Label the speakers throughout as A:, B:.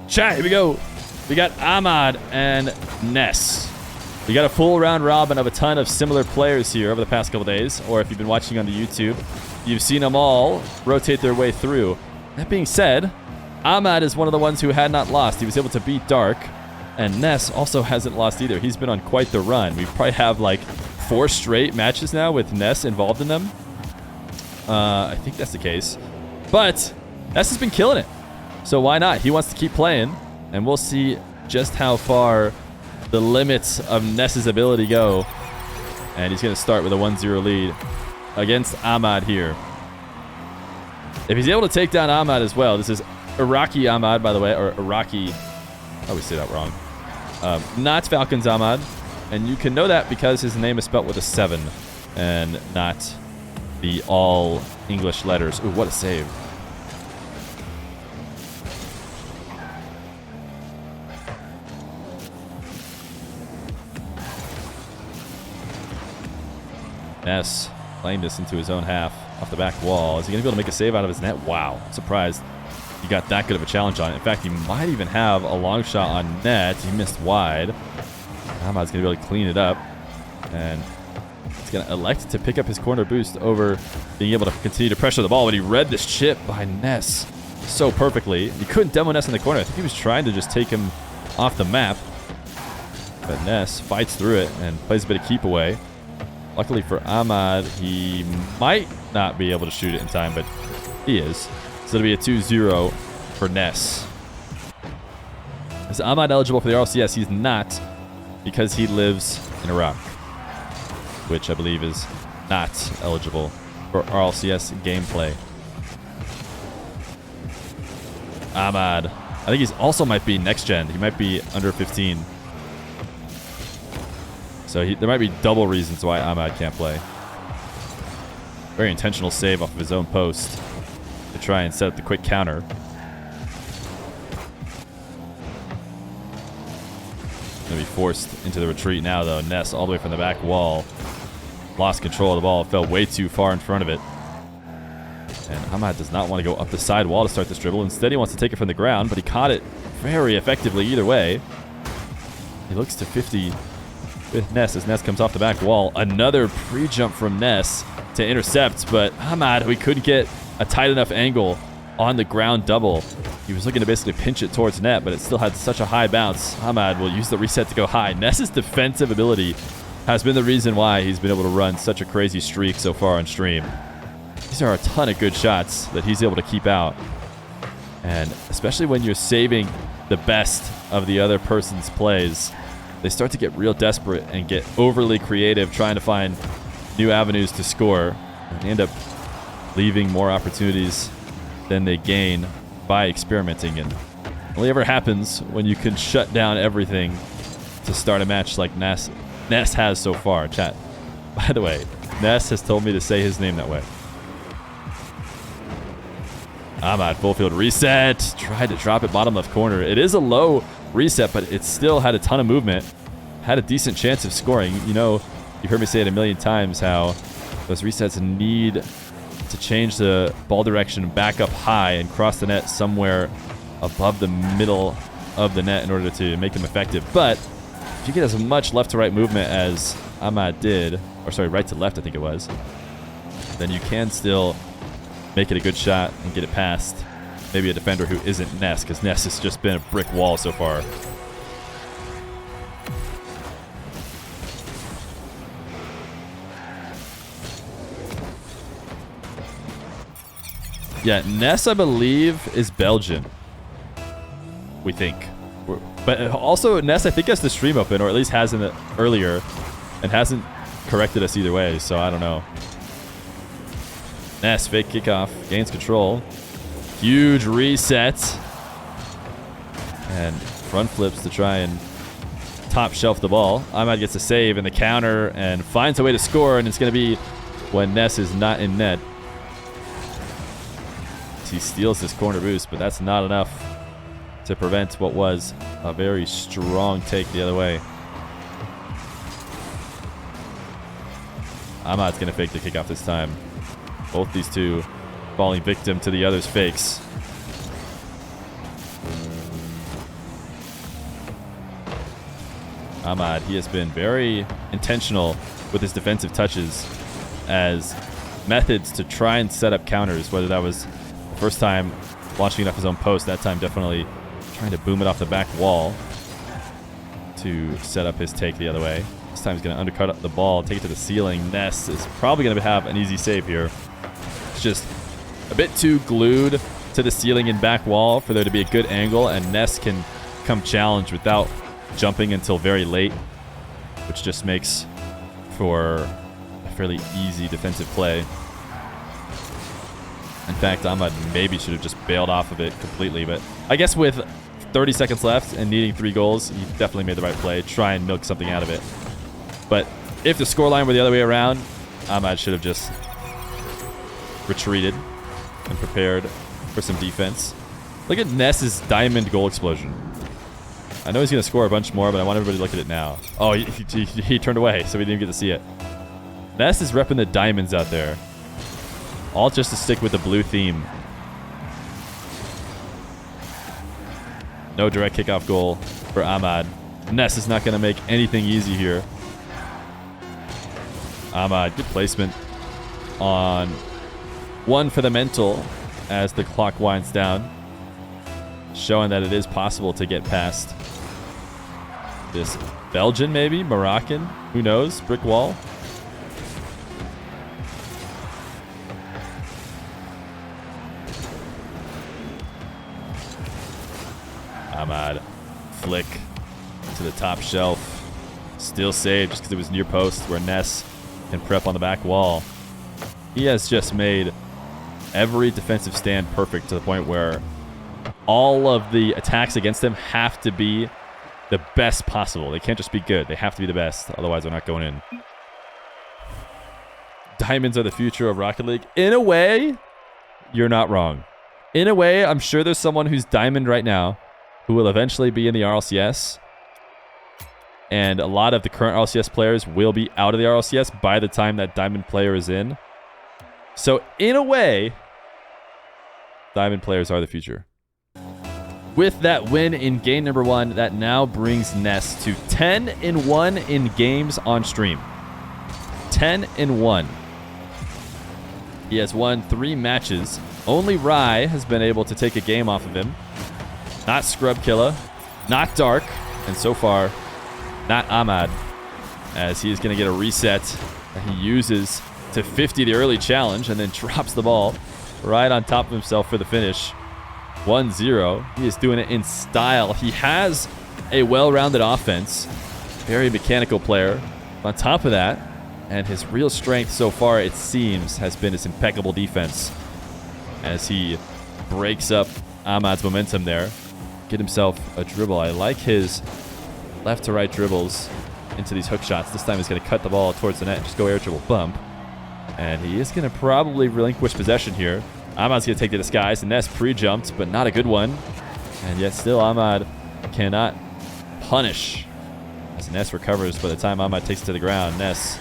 A: Chat, here we go. We got Ahmad and Ness. We got a full round robin of a ton of similar players here over the past couple days. Or if you've been watching on the YouTube, you've seen them all rotate their way through. That being said, Ahmad is one of the ones who had not lost. He was able to beat Dark. And Ness also hasn't lost either. He's been on quite the run. We probably have like 4 straight matches now with Ness involved in them. I think that's the case. But Ness has been killing it. So why not? He wants to keep playing. And we'll see just how far the limits of Ness's ability go. And he's going to start with a 1-0 lead against Ahmad here. If he's able to take down Ahmad as well, this is Iraqi Ahmad, by the way, or Iraqi. I always say that wrong. Not Falcons Ahmad. And you can know that because his name is spelt with a 7 and not the all English letters. Ooh, what a save. Ness playing this into his own half off the back wall. Is he going to be able to make a save out of his net? Wow. I'm surprised he got that good of a challenge on it. In fact, he might even have a long shot on net. He missed wide. Ahmad's going to be able to clean it up. And he's going to elect to pick up his corner boost over being able to continue to pressure the ball. But he read this chip by Ness so perfectly. He couldn't demo Ness in the corner. I think he was trying to just take him off the map. But Ness fights through it and plays a bit of keep away. Luckily for Ahmad, he might not be able to shoot it in time, but he is. So it'll be a 2-0 for Ness. Is Ahmad eligible for the RLCS? He's not, because he lives in Iraq, which I believe is not eligible for RLCS gameplay. Ahmad, I think he's also might be next gen. He might be under 15. So there might be double reasons why Ahmad can't play. Very intentional save off of his own post to try and set up the quick counter. Going to be forced into the retreat now, though. Ness all the way from the back wall. Lost control of the ball. Fell way too far in front of it. And Ahmad does not want to go up the side wall to start this dribble. Instead, he wants to take it from the ground, but he caught it very effectively either way. He looks to 50 with Ness as Ness comes off the back wall. Another pre-jump from Ness to intercept, but Ahmad, we couldn't get a tight enough angle on the ground double. He was looking to basically pinch it towards net, but it still had such a high bounce. Ahmad will use the reset to go high. Ness's defensive ability has been the reason why he's been able to run such a crazy streak so far on stream. These are a ton of good shots that he's able to keep out. And especially when you're saving the best of the other person's plays, they start to get real desperate and get overly creative trying to find new avenues to score. And they end up leaving more opportunities than they gain by experimenting. And it only ever happens when you can shut down everything to start a match like Ness has so far. Chat, by the way, Ness has told me to say his name that way. Ahmad, full field reset. Tried to drop it bottom left corner. It is a low reset, but it still had a ton of movement. Had a decent chance of scoring. You know, you've heard me say it a million times how those resets need to change the ball direction back up high and cross the net somewhere above the middle of the net in order to make them effective. But if you get as much left to right movement as Ahmad did, or sorry, right to left I think it was, then you can still make it a good shot and get it past maybe a defender who isn't Ness, because Ness has just been a brick wall so far. Yeah, Ness, I believe, is Belgian. We think. But also, Ness, I think, has the stream open, or at least has it earlier, and hasn't corrected us either way, so I don't know. Ness, fake kickoff, gains control. Huge reset. And front flips to try and top shelf the ball. Ahmad gets a save in the counter and finds a way to score, and it's going to be when Ness is not in net. He steals this corner boost, but that's not enough to prevent what was a very strong take the other way. Ahmad's going to fake the kickoff this time. Both these two falling victim to the other's fakes. Ahmad, he has been very intentional with his defensive touches as methods to try and set up counters, whether that was the first time launching it off his own post, that time definitely trying to boom it off the back wall to set up his take the other way. This time he's going to undercut the ball, take it to the ceiling. Ness is probably going to have an easy save here. It's just a bit too glued to the ceiling and back wall for there to be a good angle, and Ness can come challenge without jumping until very late, which just makes for a fairly easy defensive play. In fact, Ahmad maybe should have just bailed off of it completely, but I guess with 30 seconds left and needing 3 goals, he definitely made the right play. Try and milk something out of it. But if the scoreline were the other way around, Ahmad should have just retreated and prepared for some defense. Look at Ness's diamond goal explosion. I know he's going to score a bunch more, but I want everybody to look at it now. Oh, he turned away, so we didn't get to see it. Ness is repping the diamonds out there. All just to stick with the blue theme. No direct kickoff goal for Ahmad. Ness is not going to make anything easy here. Ahmad, good placement on one for the mental as the clock winds down, showing that it is possible to get past this Belgian, maybe Moroccan, who knows, brick wall. Ahmad, flick to the top shelf, still saved just because it was near post where Ness can prep on the back wall. He has just made every defensive stand perfect to the point where all of the attacks against him have to be the best possible. They can't just be good. They have to be the best. Otherwise, they're not going in. Diamonds are the future of Rocket League. In a way, you're not wrong. In a way, I'm sure there's someone who's diamond right now who will eventually be in the RLCS. And a lot of the current RLCS players will be out of the RLCS by the time that diamond player is in. So, in a way, diamond players are the future. With that win in game number 1, that now brings Ness to 10-1 in games on stream. 10-1. He has won 3 matches. Only Rai has been able to take a game off of him. Not Scrub Killa, not Dark, and so far, not Ahmad, as he is going to get a reset that he uses to 50 the early challenge and then drops the ball right on top of himself for the finish. 1-0. He is doing it in style. He has a well-rounded offense. Very mechanical player. On top of that, and his real strength so far, it seems, has been his impeccable defense as he breaks up Ahmad's momentum there. Get himself a dribble. I like his left to right dribbles into these hook shots. This time he's going to cut the ball towards the net and just go air dribble bump. And he is going to probably relinquish possession here. Ahmad's going to take the disguise. And Ness pre-jumped, but not a good one. And yet still Ahmad cannot punish as Ness recovers by the time Ahmad takes it to the ground. Ness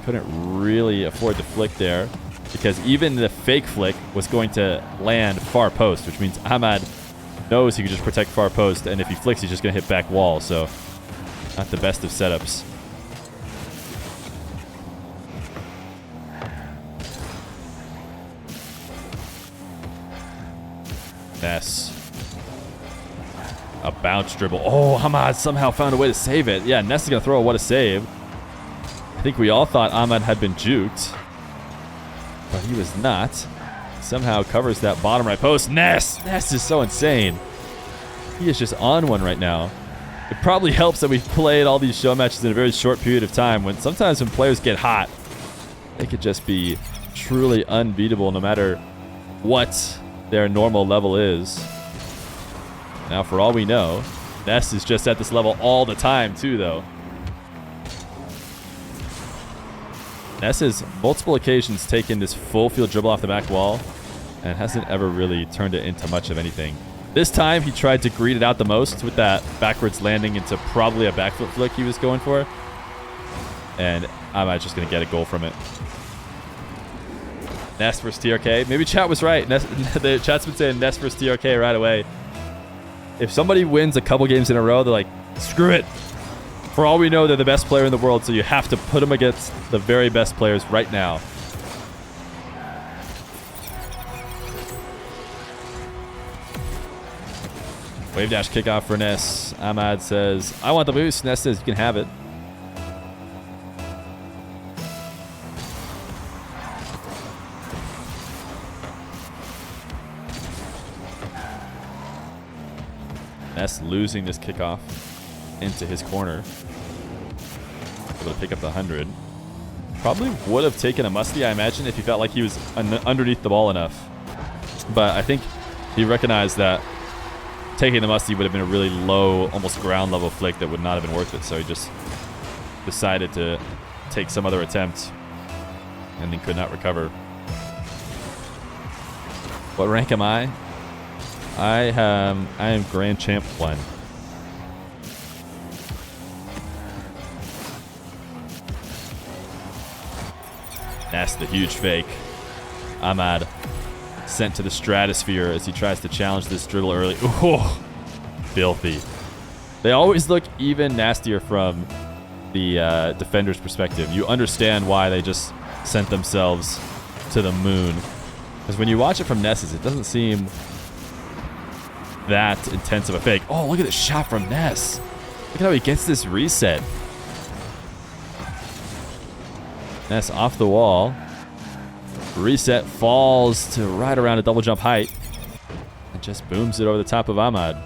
A: couldn't really afford to flick there because even the fake flick was going to land far post, which means Ahmad knows he can just protect far post, and if he flicks, he's just going to hit back wall. So not the best of setups. Ness. A bounce dribble. Oh, Ahmad somehow found a way to save it. Yeah, Ness is going to throw a what a save. I think we all thought Ahmad had been juked, but he was not. Somehow covers that bottom right post. Ness is so insane. He is just on one right now. It probably helps that we've played all these show matches in a very short period of time. Sometimes when players get hot, they could just be truly unbeatable no matter what their normal level is. Now, for all we know, Ness is just at this level all the time, too, though. Ness has multiple occasions taken this full field dribble off the back wall and hasn't ever really turned it into much of anything. This time, he tried to greet it out the most with that backwards landing into probably a backflip flick he was going for. And I'm just going to get a goal from it. Ness versus TRK. Maybe chat was right. The chat's been saying Ness versus TRK right away. If somebody wins a couple games in a row, they're like, screw it. For all we know, they're the best player in the world, so you have to put them against the very best players right now. Wave dash kickoff for Ness. Ahmad says, I want the boost. Ness says, you can have it. Ness losing this kickoff into his corner. Able to pick up the 100. Probably would have taken a musty, I imagine, if he felt like he was underneath the ball enough. But I think he recognized that taking the musty would have been a really low, almost ground level flick that would not have been worth it. So he just decided to take some other attempt and then could not recover. What rank am I? I am Grand Champ 1. That's the huge fake. Ahmad sent to the stratosphere as he tries to challenge this dribble early. Ooh, filthy. They always look even nastier from the defender's perspective. You understand why they just sent themselves to the moon. Because when you watch it from Ness's, it doesn't seem that intense of a fake. Oh, look at this shot from Ness. Look at how he gets this reset. Ness off the wall. Reset falls to right around a double jump height. And just booms it over the top of Ahmad.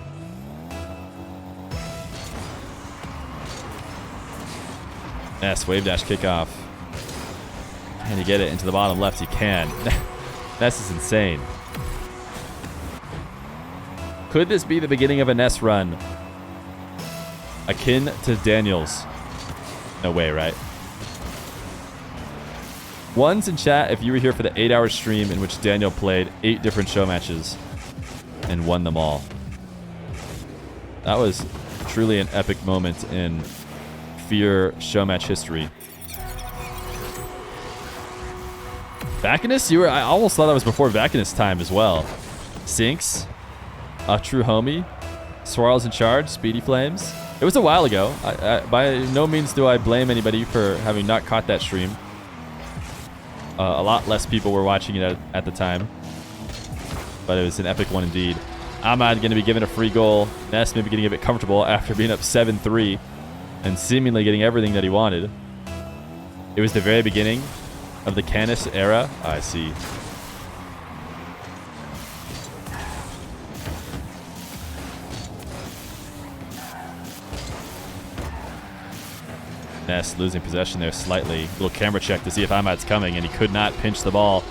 A: Ness, wave dash kickoff. Can he get it into the bottom left? He can. Ness is insane. Could this be the beginning of a Ness run? Akin to Daniel's? No way, right? Ones in chat if you were here for the 8-hour stream in which Daniel played 8 different show matches and won them all. That was truly an epic moment in Feer show match history. Vacanus? I almost thought that was before Vacanus time as well. Sinks. A true homie. Swirls in charge. Speedy Flames. It was a while ago. By no means do I blame anybody for having not caught that stream. A lot less people were watching it at the time. But it was an epic one indeed. Ahmad going to be given a free goal. Ness maybe getting a bit comfortable after being up 7-3 and seemingly getting everything that he wanted. It was the very beginning of the Canis era. Oh, I see. Ness losing possession there slightly. Little camera check to see if Ahmad's coming, and he could not pinch the ball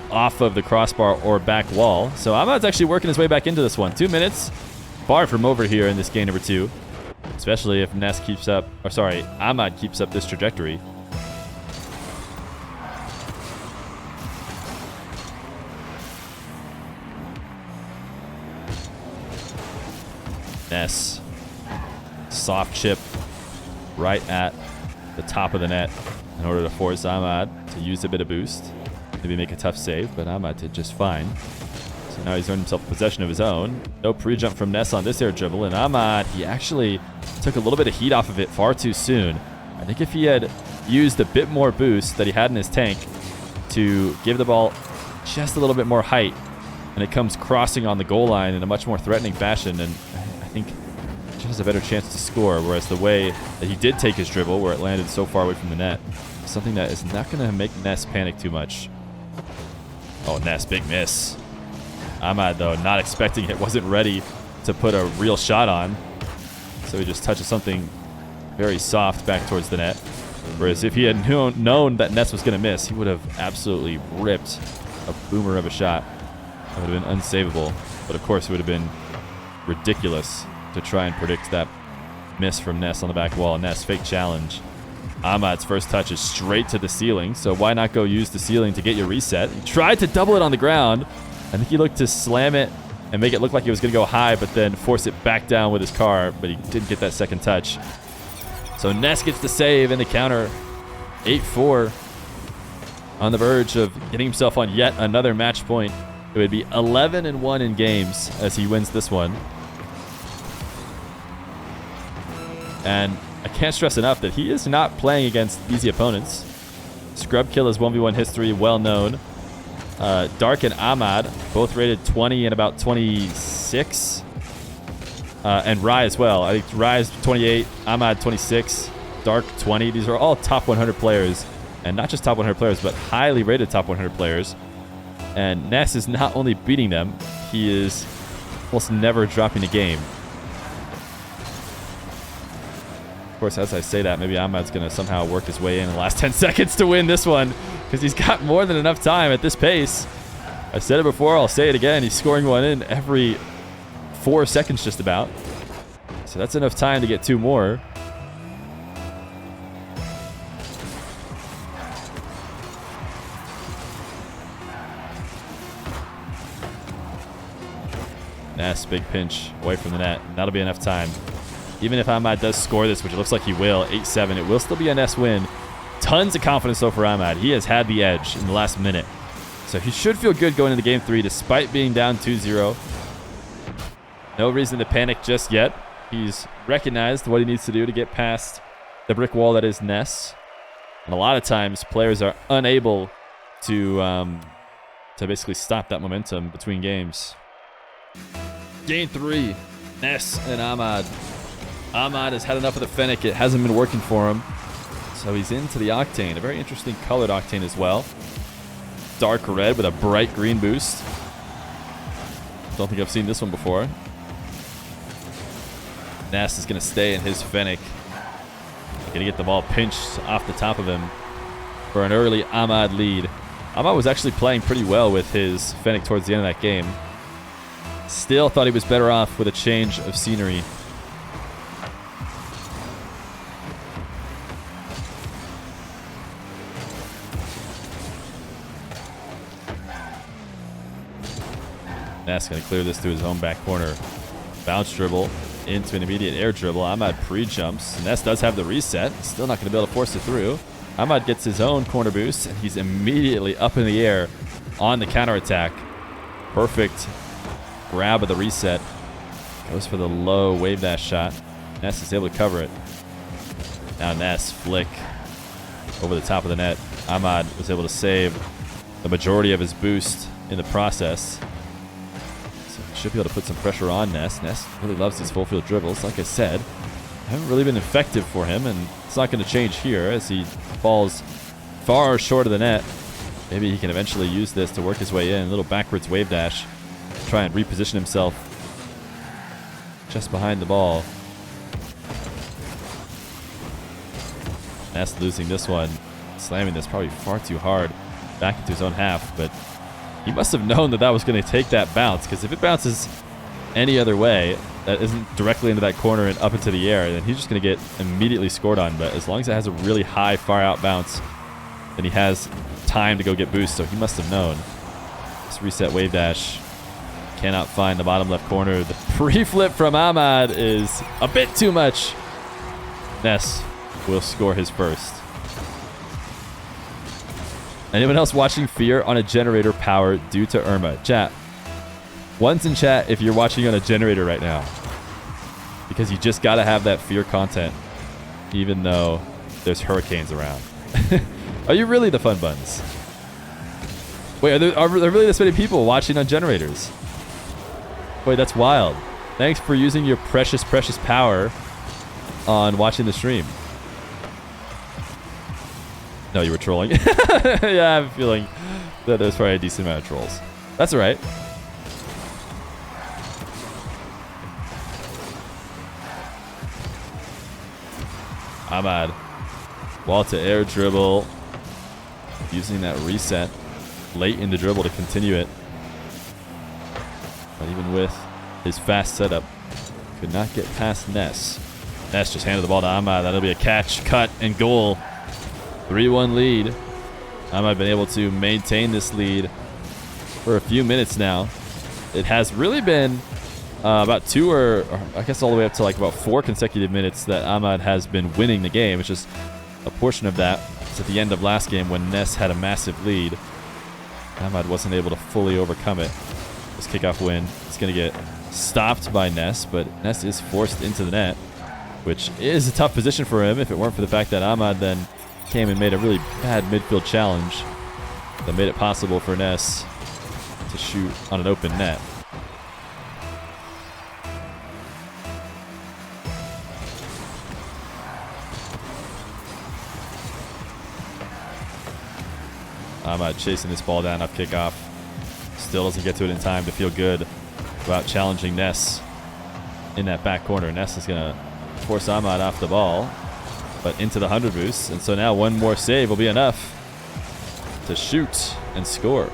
A: off of the crossbar or back wall. So Ahmad's actually working his way back into this one. 2 minutes. Far from over here in this game number 2. Especially if Ness keeps up, or sorry, Ahmad keeps up this trajectory. Ness. Soft chip right at the top of the net in order to force Ahmad to use a bit of boost. Maybe make a tough save, but Ahmad did just fine. So now he's earned himself possession of his own. No pre-jump from Ness on this air dribble, and Ahmad, he actually took a little bit of heat off of it far too soon. I think if he had used a bit more boost that he had in his tank to give the ball just a little bit more height, and it comes crossing on the goal line in a much more threatening fashion, and I think he has a better chance to score, whereas the way that he did take his dribble, where it landed so far away from the net, is something that is not going to make Ness panic too much. Oh, Ness, big miss. Ahmad, though, not expecting it, wasn't ready to put a real shot on, so he just touches something very soft back towards the net. Whereas if he had known that Ness was going to miss, he would have absolutely ripped a boomer of a shot. That would have been unsavable, but of course it would have been ridiculous to try and predict that miss from Ness on the back wall. Ness, fake challenge. Ahmad's first touch is straight to the ceiling, so why not go use the ceiling to get your reset? He tried to double it on the ground. I think he looked to slam it and make it look like it was going to go high, but then force it back down with his car, but he didn't get that second touch. So Ness gets the save and the counter. 8-4. On the verge of getting himself on yet another match point. It would be 11-1 in games as he wins this one. And I can't stress enough that he is not playing against easy opponents. Scrub Kill is 1v1 history, well known. Dark and Ahmad, both rated 20 and about 26. And Rai as well. I think Rai's 28, Ahmad 26, Dark 20. These are all top 100 players. And not just top 100 players, but highly rated top 100 players. And Ness is not only beating them, he is almost never dropping a game. Of course, as I say that, maybe Ahmad's going to somehow work his way in the last 10 seconds to win this one, because he's got more than enough time at this pace. I said it before, I'll say it again. He's scoring one in every 4 seconds just about. So that's enough time to get 2 more. Nass, big pinch away from the net. That'll be enough time. Even if Ahmad does score this, which it looks like he will, 8-7, it will still be a Ness win. Tons of confidence, though, for Ahmad. He has had the edge in the last minute. So he should feel good going into Game 3, despite being down 2-0. No reason to panic just yet. He's recognized what he needs to do to get past the brick wall that is Ness. And a lot of times, players are unable to basically stop that momentum between games. Game 3, Ness and Ahmad. Ahmad has had enough of the Fennec. It hasn't been working for him. So he's into the Octane. A very interesting colored Octane as well. Dark red with a bright green boost. Don't think I've seen this one before. Nass is going to stay in his Fennec. Going to get the ball pinched off the top of him for an early Ahmad lead. Ahmad was actually playing pretty well with his Fennec towards the end of that game. Still thought he was better off with a change of scenery. Nass going to clear this to his own back corner. Bounce dribble into an immediate air dribble. Ahmad pre-jumps. Ness does have the reset. Still not going to be able to force it through. Ahmad gets his own corner boost, and he's immediately up in the air on the counterattack. Perfect grab of the reset. Goes for the low wave dash shot. Ness is able to cover it. Now Ness flick over the top of the net. Ahmad was able to save the majority of his boost in the process. Should be able to put some pressure on Ness. Ness really loves these full field dribbles. Like I said, haven't really been effective for him, and it's not going to change here as he falls far short of the net. Maybe he can eventually use this to work his way in. A little backwards wave dash. Try and reposition himself just behind the ball. Ness losing this one. Slamming this probably far too hard back into his own half, but he must have known that that was going to take that bounce, because if it bounces any other way that isn't directly into that corner and up into the air, then he's just going to get immediately scored on. But as long as it has a really high far out bounce, then he has time to go get boost, so he must have known. This reset wave dash cannot find the bottom left corner. The pre-flip from Ahmad is a bit too much. Ness will score his first. Anyone else watching Fear on a generator power due to Irma? Chat. One's in chat if you're watching on a generator right now. Because you just got to have that Fear content, even though there's hurricanes around. Are you really the fun buns? Wait, are there really this many people watching on generators? Wait, that's wild. Thanks for using your precious, precious power on watching the stream. No, you were trolling. Yeah, I have a feeling that there's probably a decent amount of trolls. That's all right. Ahmad. Wall to air dribble. Using that reset late in the dribble to continue it. But even with his fast setup, could not get past Ness. Ness just handed the ball to Ahmad. That'll be a catch, cut, and goal. 3-1 lead. Ahmad been able to maintain this lead for a few minutes now. It has really been about 2 or I guess all the way up to like about 4 consecutive minutes that Ahmad has been winning the game. It's just a portion of that is at the end of last game when Ness had a massive lead. Ahmad wasn't able to fully overcome it. This kickoff win is going to get stopped by Ness, but Ness is forced into the net. which is a tough position for him if it weren't for the fact that Ahmad then came and made a really bad midfield challenge that made it possible for Ness to shoot on an open net. Ahmad chasing this ball down off kickoff. Still doesn't get to it in time to feel good about challenging Ness in that back corner. Ness is going to force Ahmad off the ball, but into the 100 boost. And so now one more save will be enough to shoot and score.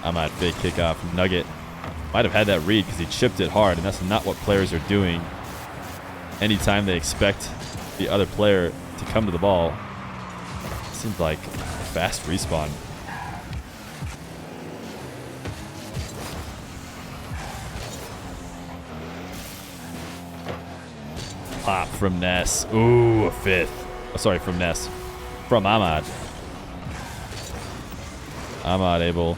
A: Ahmad fake kickoff. Nugget might have had that read because he chipped it hard, and that's not what players are doing anytime they expect the other player to come to the ball. Seems like fast respawn. Pop from Ness. Ooh, a fifth. Oh, sorry, from Ness. From Ahmad. Ahmad able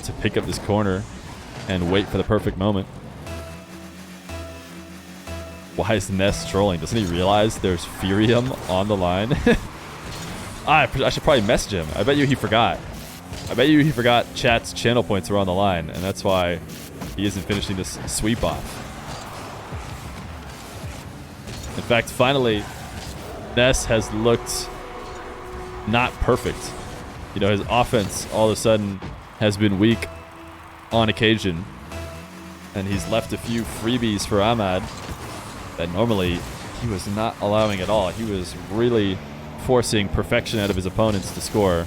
A: to pick up this corner and wait for the perfect moment. Why is Ness trolling? Doesn't he realize there's Furium on the line? I should probably message him. I bet you he forgot. I bet you he forgot chat's channel points were on the line, and that's why he isn't finishing this sweep off. In fact, finally, Ness has looked not perfect. You know, his offense all of a sudden has been weak on occasion, and he's left a few freebies for Ahmad that normally he was not allowing at all. He was really forcing perfection out of his opponents to score.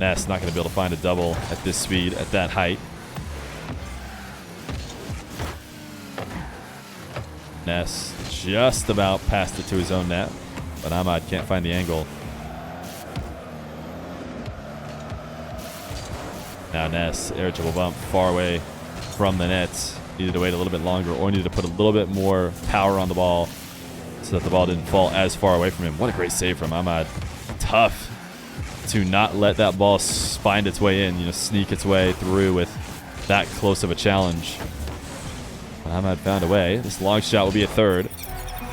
A: Ness not going to be able to find a double at this speed, at that height. Ness just about passed it to his own net, but Ahmad can't find the angle. Now Ness, air dribble bump, far away from the net. Needed to wait a little bit longer, or needed to put a little bit more power on the ball so that the ball didn't fall as far away from him. What a great save from Ahmad. Tough to not let that ball find its way in, you know, sneak its way through with that close of a challenge. Ahmad found a way. This long shot will be a third,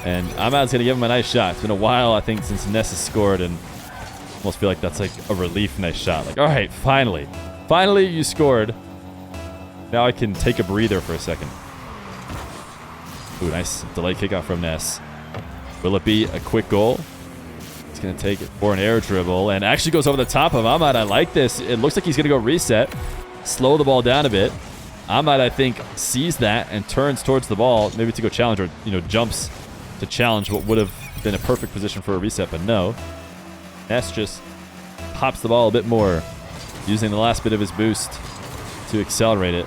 A: and Ahmad's going to give him a nice shot. It's been a while, I think, since Ness has scored, and almost feel like that's like a relief nice shot. Like, all right, finally. Finally, you scored. Now I can take a breather for a second. Ooh, nice delayed kickoff from Ness. Will it be a quick goal? He's going to take it for an air dribble and actually goes over the top of Ahmad. I like this. It looks like he's going to go reset, slow the ball down a bit. Ahmad, I think, sees that and turns towards the ball, maybe to go challenge, or, you know, jumps to challenge what would have been a perfect position for a reset, but no. Ness just pops the ball a bit more, using the last bit of his boost to accelerate it,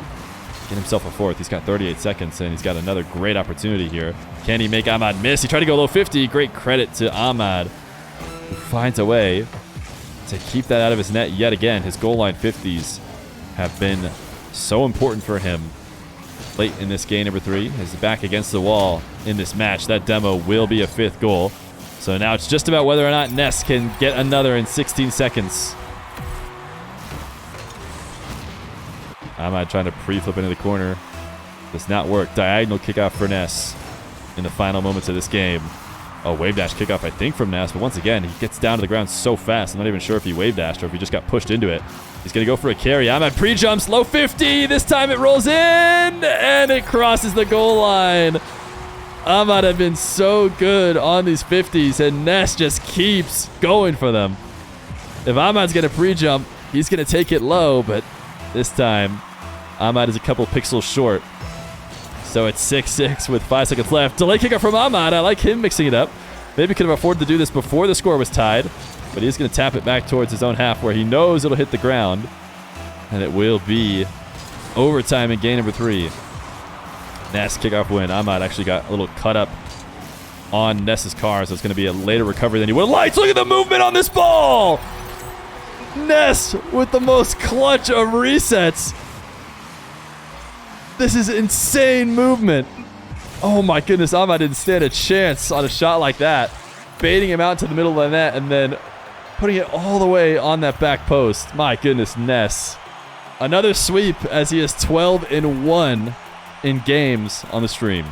A: get himself a fourth. He's got 38 seconds, and he's got another great opportunity here. Can he make Ahmad miss? He tried to go low 50. Great credit to Ahmad, who finds a way to keep that out of his net yet again. His goal line 50s have been so important for him late in this game number 3. His back against the wall in this match. That demo will be a 5th goal. So now it's just about whether or not Ness can get another in 16 seconds. Ahmad trying to pre-flip into the corner. Does not work. Diagonal kickoff for Ness in the final moments of this game. A wave dash kickoff, I think, from Nass, but once again, he gets down to the ground so fast. I'm not even sure if he wave dashed or if he just got pushed into it. He's going to go for a carry. Ahmad pre-jumps, low 50. This time it rolls in, and it crosses the goal line. Ahmad had been so good on these 50s, and Ness just keeps going for them. If Ahmad's going to pre-jump, he's going to take it low, but this time, Ahmad is a couple pixels short. So it's 6-6 with 5 seconds left. Delay kicker from Ahmad. I like him mixing it up. Maybe could have afforded to do this before the score was tied, but he's going to tap it back towards his own half where he knows it'll hit the ground, and it will be overtime in game number 3. Ness kickoff win. Ahmad actually got a little cut up on Ness's car, so it's going to be a later recovery than he would have liked. Look at the movement on this ball! Ness with the most clutch of resets. This is insane movement. Oh my goodness, Ahmad didn't stand a chance on a shot like that. Baiting him out to the middle of the net and then putting it all the way on that back post. My goodness, Ness. Another sweep as he is 12-1 in games on the stream.